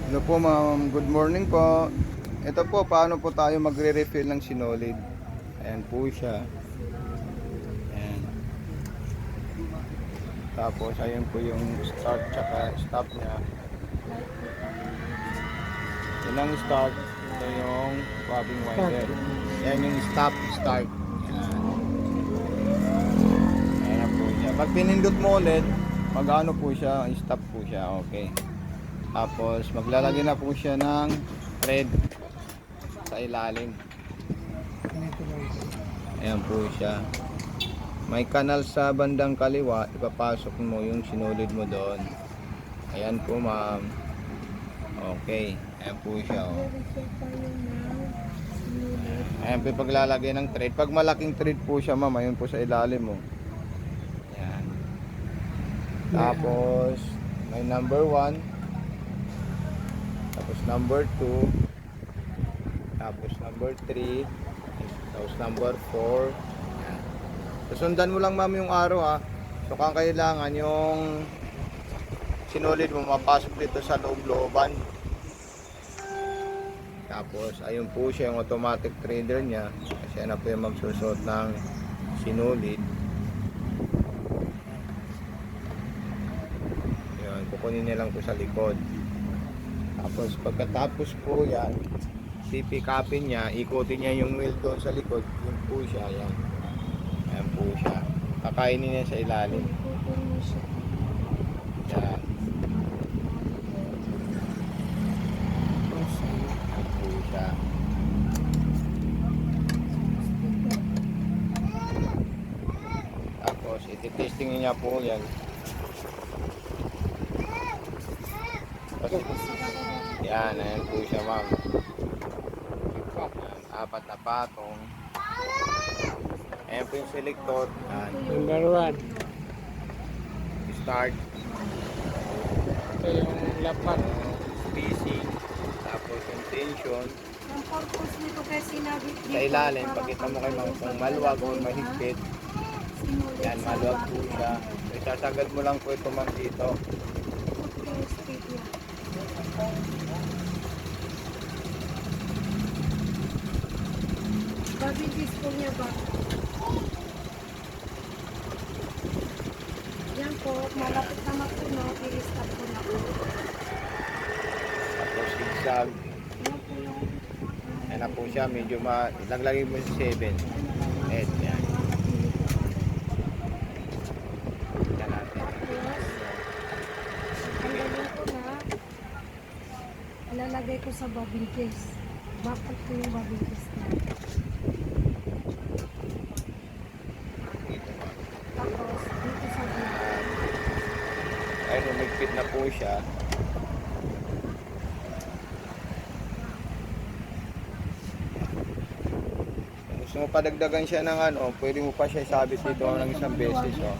Hello po ma'am, good morning po. Ito po, paano po tayo magre-refill ng sinolid. Ayan po siya. Ayan. Tapos ayun po yung start tsaka stop niya. Yun ang start. Ito yung bobbing winder. Ayan yung stop, start. Ayan. Ayan po siya. Pag pinindot mo ulit, mag-ano po siya, stop po siya. Okay. Tapos maglalagay na po siya ng thread sa ilalim. Ayan po siya. May kanal sa bandang kaliwa, ipapasok mo yung sinulid mo doon. Ayan po ma'am. Okay, ayan po siya oh. Ayan po yung paglalagay ng thread. Pag malaking thread po siya ma'am, ayun po sa ilalim mo. Ayan. Tapos may number 1, tapos number 2, tapos number 3, tapos number 4. Susundan mo lang ma'am yung araw ha. So kung kailangan yung sinulid mo mapasok dito sa loob-looban. Tapos ayun po siya yung automatic trader niya. Kasi ano po yung magsusot ng sinulid. Yun, kukunin niya lang po sa likod. Tapos pagkatapos po yan, pipikapin niya, ikutin niya yung wheel doon sa likod. Yun po siya, yan. Ayan po siya. Kakainin niya sa ilalim. Yan. Ayan po siya. Tapos iti-testing niya po yan. Yan, ayan po siya ma'am. Ayan, 4 na patong. Ayan po yung selector. Ayan. Number 1. Start. Ito yung lapat. Spacing. Tapos yung tension. Ang purpose nito kay sinabi dito, Sa ilalim, para pakita mo kay ma'am pag- kung maluwag o mahigpit. sinulit Yan, sa maluwag po bago. siya. Isasagad mo lang po ito ma'am dito. Okay, straight yan. Babi disco niya ba? Yan po, malapit na mapuno, i-stop ko na po. Tapos zigzag. Yan po yung Yan na po siya. Medyo laglagay mo sa 7. 8. Yan. Yan natin. tanggalin ko na. Ilalagay ko sa bobbin case. Bakit ko yung bobbin case na. Tapos, dito sa gilid. Ayun, umigpit na po siya. Kung gusto mo padagdagan siya ng ano, pwede mo pa siya isabit dito ng isang beses. Oh.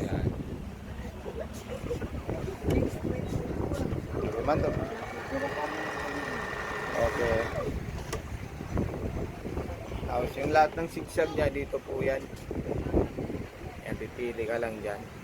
Yan. Okay, man to. Okay. Tapos yung lahat ng zigzag niya dito po yan. Yan, pipili ka lang dyan.